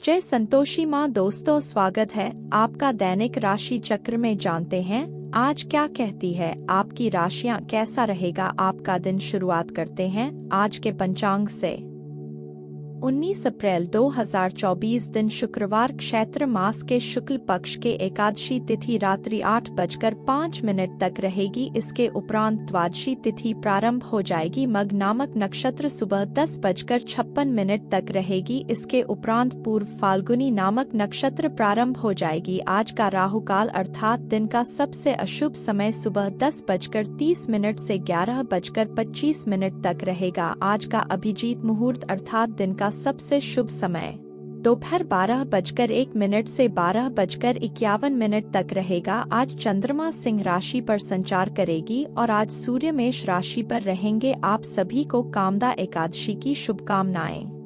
जय संतोषी माँ। दोस्तों, स्वागत है आपका दैनिक राशि चक्र में। जानते हैं आज क्या कहती है आपकी राशियाँ, कैसा रहेगा आपका दिन। शुरुआत करते हैं आज के पंचांग से। 19 अप्रैल 2024 दिन शुक्रवार, क्षेत्र मास के शुक्ल पक्ष के एकादशी तिथि रात्रि 8:05 तक रहेगी। इसके उपरांत द्वादशी तिथि प्रारंभ हो जाएगी। मग नामक नक्षत्र सुबह 10:56 तक रहेगी। इसके उपरांत पूर्व फाल्गुनी नामक नक्षत्र प्रारंभ हो जाएगी। आज का राहुकाल अर्थात दिन का सबसे अशुभ समय सुबह 10:30 से 11:25 तक रहेगा। आज का अभिजीत मुहूर्त अर्थात दिन का सबसे शुभ समय दोपहर 12:01 से 12:51 तक रहेगा। आज चंद्रमा सिंह राशि पर संचार करेगी और आज सूर्य मेष राशि पर रहेंगे। आप सभी को कामदा एकादशी की शुभकामनाएं।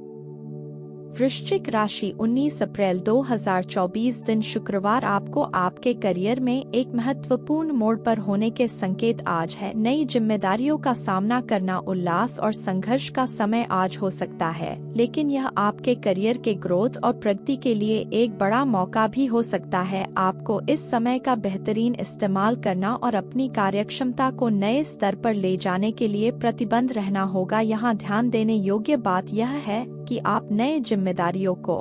वृश्चिक राशि 19 अप्रैल 2024 दिन शुक्रवार आपको आपके करियर में एक महत्वपूर्ण मोड़ पर होने के संकेत आज है। नई जिम्मेदारियों का सामना करना, उल्लास और संघर्ष का समय आज हो सकता है, लेकिन यह आपके करियर के ग्रोथ और प्रगति के लिए एक बड़ा मौका भी हो सकता है। आपको इस समय का बेहतरीन इस्तेमाल करना और अपनी कार्यक्षमता को नए स्तर पर ले जाने के लिए प्रतिबद्ध रहना होगा। यहाँ ध्यान देने योग्य बात यह है कि आप नए जिम्मेदारियों को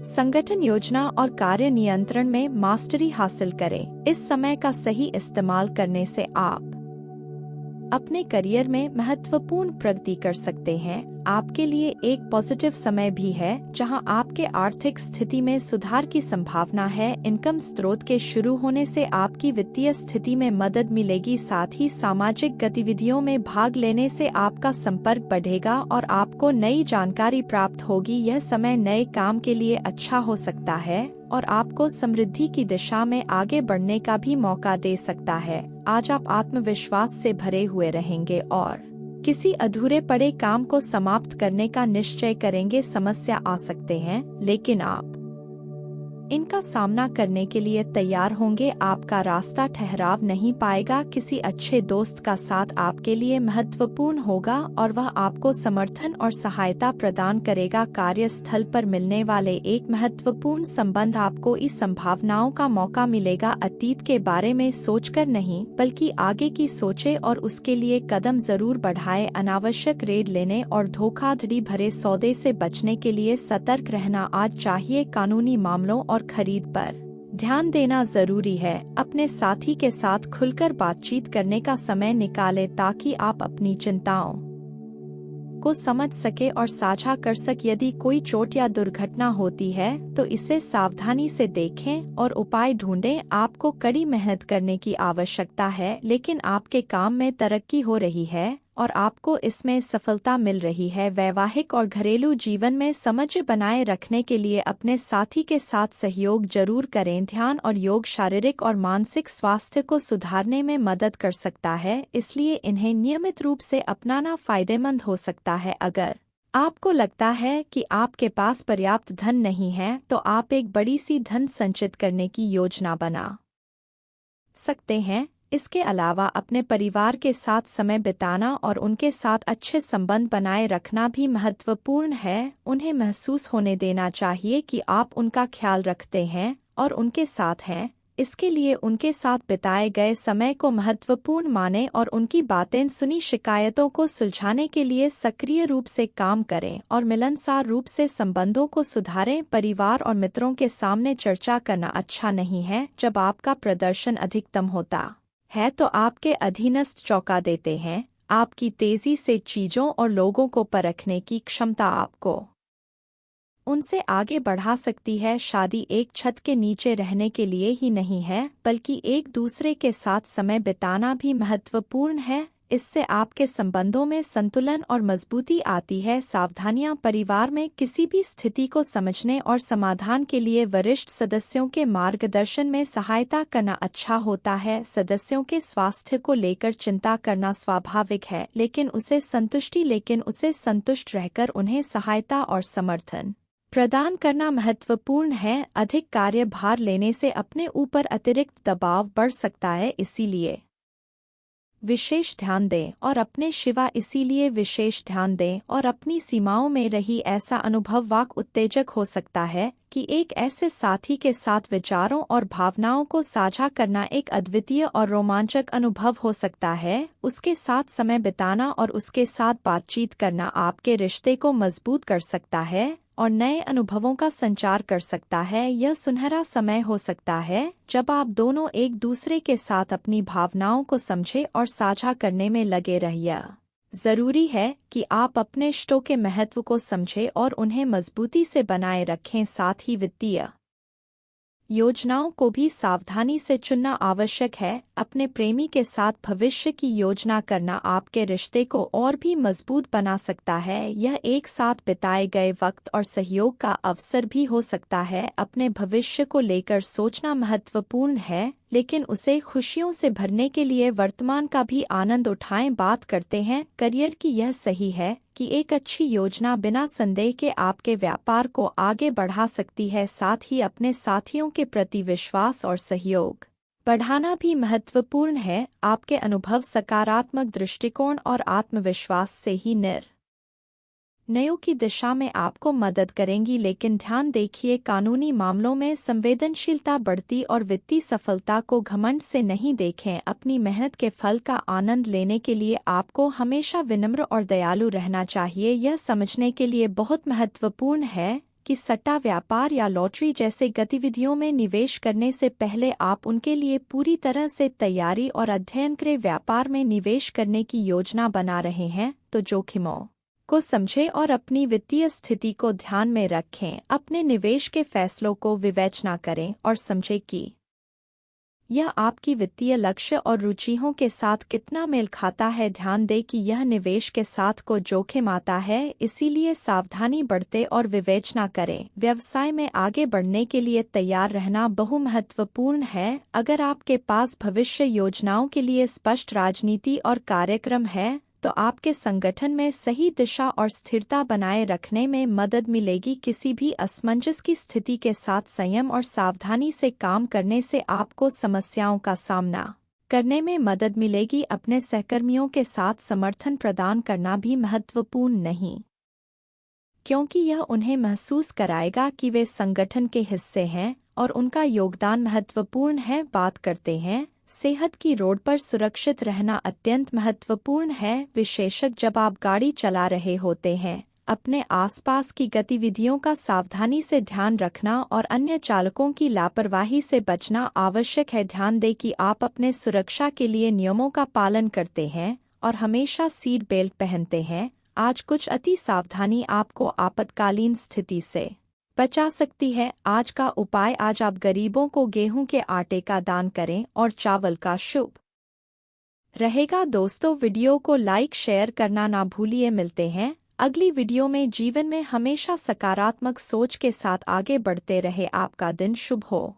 संगठन योजना और कार्य नियंत्रण में मास्टरी हासिल करें। इस समय का सही इस्तेमाल करने से आप अपने करियर में महत्वपूर्ण प्रगति कर सकते हैं। आपके लिए एक पॉजिटिव समय भी है, जहां आपके आर्थिक स्थिति में सुधार की संभावना है। इनकम स्रोत के शुरू होने से आपकी वित्तीय स्थिति में मदद मिलेगी। साथ ही सामाजिक गतिविधियों में भाग लेने से आपका संपर्क बढ़ेगा और आपको नई जानकारी प्राप्त होगी। यह समय नए काम के लिए अच्छा हो सकता है और आपको समृद्धि की दिशा में आगे बढ़ने का भी मौका दे सकता है। आज आप आत्मविश्वास से भरे हुए रहेंगे और किसी अधूरे पड़े काम को समाप्त करने का निश्चय करेंगे। समस्या आ सकते हैं, लेकिन आप इनका सामना करने के लिए तैयार होंगे। आपका रास्ता ठहराव नहीं पाएगा। किसी अच्छे दोस्त का साथ आपके लिए महत्वपूर्ण होगा और वह आपको समर्थन और सहायता प्रदान करेगा। कार्यस्थल पर मिलने वाले एक महत्वपूर्ण संबंध आपको इस संभावनाओं का मौका मिलेगा। अतीत के बारे में सोचकर नहीं, बल्कि आगे की सोचे और उसके लिए कदम जरूर बढ़ाए। अनावश्यक रेड लेने और धोखाधड़ी भरे सौदे से बचने के लिए सतर्क रहना आज चाहिए। कानूनी मामलों और खरीद पर ध्यान देना जरूरी है। अपने साथी के साथ खुलकर बातचीत करने का समय निकालें ताकि आप अपनी चिंताओं को समझ सके और साझा कर सके। यदि कोई चोट या दुर्घटना होती है तो इसे सावधानी से देखें और उपाय ढूंढें। आपको कड़ी मेहनत करने की आवश्यकता है, लेकिन आपके काम में तरक्की हो रही है और आपको इसमें सफलता मिल रही है। वैवाहिक और घरेलू जीवन में समझ बनाए रखने के लिए अपने साथी के साथ सहयोग जरूर करें। ध्यान और योग शारीरिक और मानसिक स्वास्थ्य को सुधारने में मदद कर सकता है, इसलिए इन्हें नियमित रूप से अपनाना फायदेमंद हो सकता है। अगर आपको लगता है कि आपके पास पर्याप्त धन नहीं है, तो आप एक बड़ी सी धन संचित करने की योजना बना सकते हैं। इसके अलावा अपने परिवार के साथ समय बिताना और उनके साथ अच्छे संबंध बनाए रखना भी महत्वपूर्ण है। उन्हें महसूस होने देना चाहिए कि आप उनका ख्याल रखते हैं और उनके साथ हैं। इसके लिए उनके साथ बिताए गए समय को महत्वपूर्ण माने और उनकी बातें सुनी। शिकायतों को सुलझाने के लिए सक्रिय रूप से काम करें और मिलनसार रूप से संबंधों को सुधारें। परिवार और मित्रों के सामने चर्चा करना अच्छा नहीं है। जब आपका प्रदर्शन अधिकतम होता है तो आपके अधीनस्थ चौंका देते हैं। आपकी तेजी से चीजों और लोगों को परखने की क्षमता आपको उनसे आगे बढ़ा सकती है। शादी एक छत के नीचे रहने के लिए ही नहीं है, बल्कि एक दूसरे के साथ समय बिताना भी महत्वपूर्ण है। इससे आपके संबंधों में संतुलन और मजबूती आती है। सावधानियां, परिवार में किसी भी स्थिति को समझने और समाधान के लिए वरिष्ठ सदस्यों के मार्गदर्शन में सहायता करना अच्छा होता है। सदस्यों के स्वास्थ्य को लेकर चिंता करना स्वाभाविक है, लेकिन उसे संतुष्ट रहकर उन्हें सहायता और समर्थन प्रदान करना महत्वपूर्ण है। अधिक कार्यभार लेने से अपने ऊपर अतिरिक्त दबाव बढ़ सकता है, इसीलिए विशेष ध्यान दें और अपने शिवा इसीलिए विशेष ध्यान दें और अपनी सीमाओं में रही ऐसा अनुभव वाक उत्तेजक हो सकता है कि एक ऐसे साथी के साथ विचारों और भावनाओं को साझा करना एक अद्वितीय और रोमांचक अनुभव हो सकता है। उसके साथ समय बिताना और उसके साथ बातचीत करना आपके रिश्ते को मजबूत कर सकता है और नए अनुभवों का संचार कर सकता है। यह सुनहरा समय हो सकता है जब आप दोनों एक दूसरे के साथ अपनी भावनाओं को समझें और साझा करने में लगे रहिए। जरूरी है कि आप अपने रिश्तों के महत्व को समझें और उन्हें मजबूती से बनाए रखें। साथ ही वित्तीय योजनाओं को भी सावधानी से चुनना आवश्यक है। अपने प्रेमी के साथ भविष्य की योजना करना आपके रिश्ते को और भी मजबूत बना सकता है। यह एक साथ बिताए गए वक्त और सहयोग का अवसर भी हो सकता है। अपने भविष्य को लेकर सोचना महत्वपूर्ण है, लेकिन उसे खुशियों से भरने के लिए वर्तमान का भी आनंद उठाएं। बात करते हैं करियर की। यह सही है कि एक अच्छी योजना बिना संदेह के आपके व्यापार को आगे बढ़ा सकती है। साथ ही अपने साथियों के प्रति विश्वास और सहयोग बढ़ाना भी महत्वपूर्ण है। आपके अनुभव, सकारात्मक दृष्टिकोण और आत्मविश्वास से ही निर्णयों की दिशा में आपको मदद करेंगी। लेकिन ध्यान देखिए, कानूनी मामलों में संवेदनशीलता बढ़ती और वित्तीय सफलता को घमंड से नहीं देखें। अपनी मेहनत के फल का आनंद लेने के लिए आपको हमेशा विनम्र और दयालु रहना चाहिए। यह समझने के लिए बहुत महत्वपूर्ण है कि सट्टा व्यापार या लॉटरी जैसे गतिविधियों में निवेश करने से पहले आप उनके लिए पूरी तरह से तैयारी और अध्ययन करें। व्यापार में निवेश करने की योजना बना रहे हैं तो जोखिमों को समझें और अपनी वित्तीय स्थिति को ध्यान में रखें। अपने निवेश के फैसलों को विवेचना करें और समझें कि यह आपकी वित्तीय लक्ष्य और रुचियों के साथ कितना मेल खाता है। ध्यान दें कि यह निवेश के साथ को जोखिम आता है, इसीलिए सावधानी बरतें और विवेचना करें। व्यवसाय में आगे बढ़ने के लिए तैयार रहना बहु महत्वपूर्ण है। अगर आपके पास भविष्य योजनाओं के लिए स्पष्ट राजनीति और कार्यक्रम है तो आपके संगठन में सही दिशा और स्थिरता बनाए रखने में मदद मिलेगी। किसी भी असमंजस की स्थिति के साथ संयम और सावधानी से काम करने से आपको समस्याओं का सामना करने में मदद मिलेगी। अपने सहकर्मियों के साथ समर्थन प्रदान करना भी महत्वपूर्ण नहीं, क्योंकि यह उन्हें महसूस कराएगा कि वे संगठन के हिस्से हैं और उनका योगदान महत्वपूर्ण है। बात करते हैं सेहत की। रोड पर सुरक्षित रहना अत्यंत महत्वपूर्ण है, विशेषकर जब आप गाड़ी चला रहे होते हैं। अपने आसपास की गतिविधियों का सावधानी से ध्यान रखना और अन्य चालकों की लापरवाही से बचना आवश्यक है। ध्यान दें कि आप अपने सुरक्षा के लिए नियमों का पालन करते हैं और हमेशा सीट बेल्ट पहनते हैं। आज कुछ अति सावधानी आपको आपातकालीन स्थिति से बचा सकती है। आज का उपाय, आज आप गरीबों को गेहूं के आटे का दान करें और चावल का शुभ रहेगा। दोस्तों, वीडियो को लाइक शेयर करना ना भूलिए। मिलते हैं अगली वीडियो में। जीवन में हमेशा सकारात्मक सोच के साथ आगे बढ़ते रहे। आपका दिन शुभ हो।